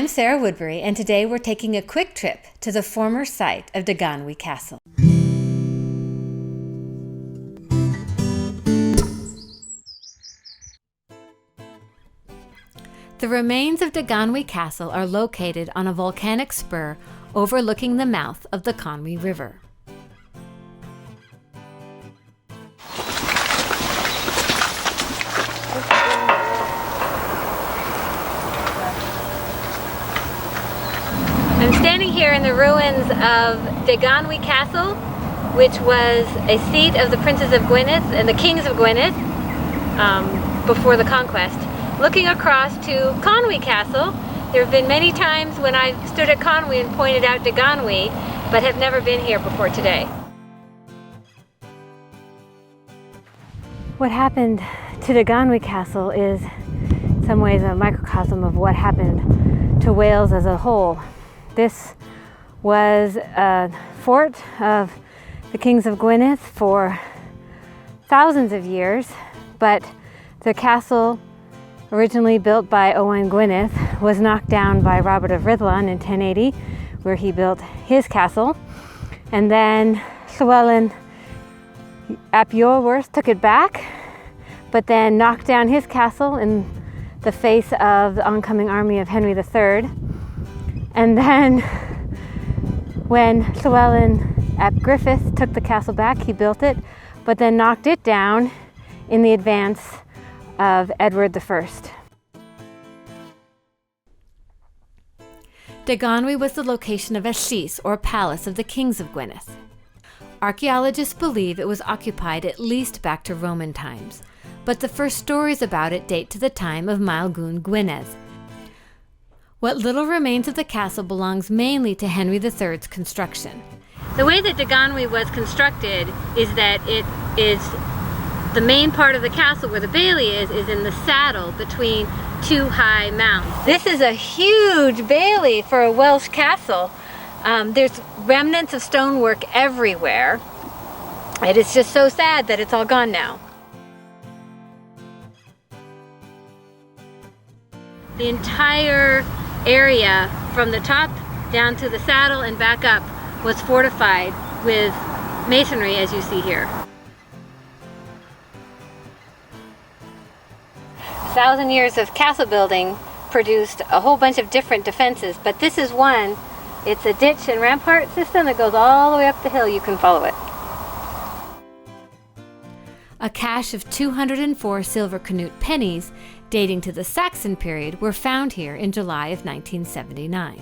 I'm Sarah Woodbury, and today we're taking a quick trip to the former site of Deganwy Castle. The remains of Deganwy Castle are located on a volcanic spur overlooking the mouth of the Conwy River. I'm standing here in the ruins of Deganwy Castle, which was a seat of the princes of Gwynedd and the kings of Gwynedd before the conquest. Looking across to Conwy Castle, there have been many times when I've stood at Conwy and pointed out Deganwy, but have never been here before today. What happened to Deganwy Castle is in some ways a microcosm of what happened to Wales as a whole. This was a fort of the kings of Gwynedd for thousands of years, but the castle, originally built by Owain Gwynedd, was knocked down by Robert of Rhuddlan in 1080, where he built his castle. And then Llywelyn ap Iorwerth took it back, but then knocked down his castle in the face of the oncoming army of Henry III. And then when Llywelyn ap Griffith took the castle back, he built it, but then knocked it down in the advance of Edward I. Deganwy was the location of a llys, or palace, of the kings of Gwynedd. Archaeologists believe it was occupied at least back to Roman times, but the first stories about it date to the time of Maelgwn Gwynedd. What little remains of the castle belongs mainly to Henry III's construction. The way that Deganwy was constructed is that it is the main part of the castle where the bailey is in the saddle between two high mounds. This is a huge bailey for a Welsh castle. There's remnants of stonework everywhere. It is just so sad that it's all gone now. The entire area from the top down to the saddle and back up was fortified with masonry, as you see here. 1,000 years of castle building produced a whole bunch of different defenses, but this is one. It's a ditch and rampart system that goes all the way up the hill. You can follow it. A cache of 204 silver Canute pennies dating to the Saxon period were found here in July of 1979.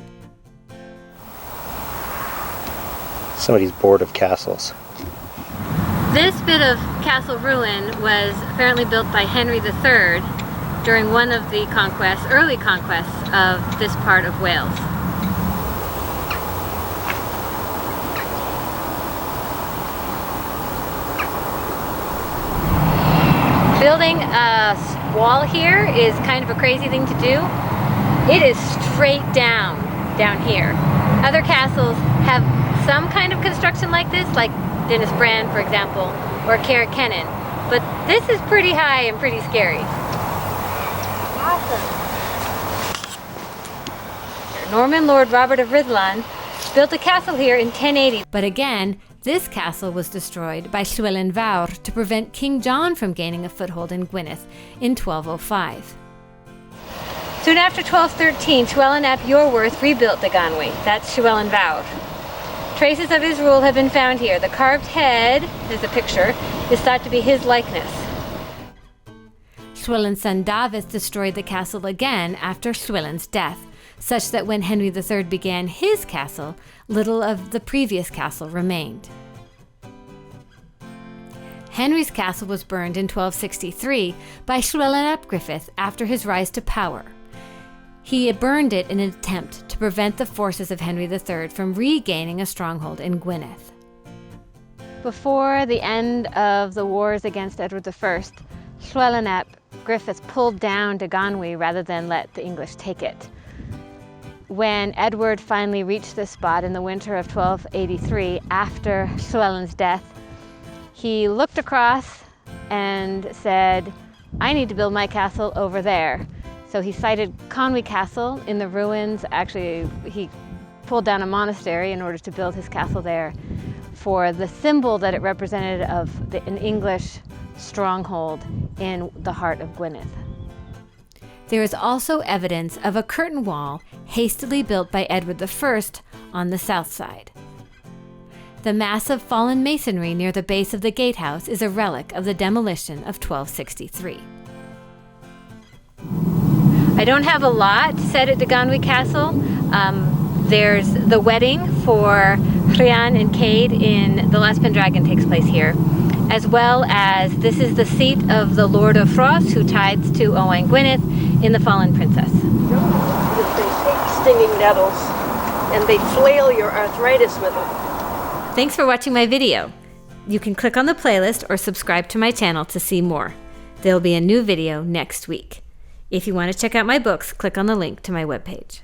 Somebody's bored of castles. This bit of castle ruin was apparently built by Henry III during one of the early conquests of this part of Wales. Building a wall here is kind of a crazy thing to do. It is straight down here. Other castles have some kind of construction like this, like Dinas Bran, for example, or Carrick-Kennen, but this is pretty high and pretty scary. Awesome. Norman Lord Robert of Rhuddlan built a castle here in 1080, but again, this castle was destroyed by Llywelyn Fawr to prevent King John from gaining a foothold in Gwynedd in 1205. Soon after 1213, Llywelyn ap Iorwerth rebuilt Deganwy. That's Llywelyn Fawr. Traces of his rule have been found here. The carved head, there's a picture, is thought to be his likeness. Llywelyn's son Dafydd destroyed the castle again after Llywelyn's death, such that when Henry III began his castle, little of the previous castle remained. Henry's castle was burned in 1263 by Llywelyn ap Griffith after his rise to power. He burned it in an attempt to prevent the forces of Henry III from regaining a stronghold in Gwynedd. Before the end of the wars against Edward I, Llywelyn ap Griffith pulled down Deganwy rather than let the English take it. When Edward finally reached this spot in the winter of 1283, after Llywelyn's death, he looked across and said, "I need to build my castle over there." So he sited Conwy Castle in the ruins. Actually, he pulled down a monastery in order to build his castle there for the symbol that it represented of an English stronghold in the heart of Gwynedd. There is also evidence of a curtain wall hastily built by Edward I on the south side. The massive fallen masonry near the base of the gatehouse is a relic of the demolition of 1263. I don't have a lot said at Deganwy Castle. There's the wedding for Rhian and Cade in The Last Pendragon takes place here, as well as this is the seat of the Lord of Frost, who tides to Owain Gwynedd in The Fallen Princess. They take stinging nettles and they flail your arthritis with them. Thanks for watching my video. You can click on the playlist or subscribe to my channel to see more. There'll be a new video next week. If you want to check out my books, click on the link to my webpage.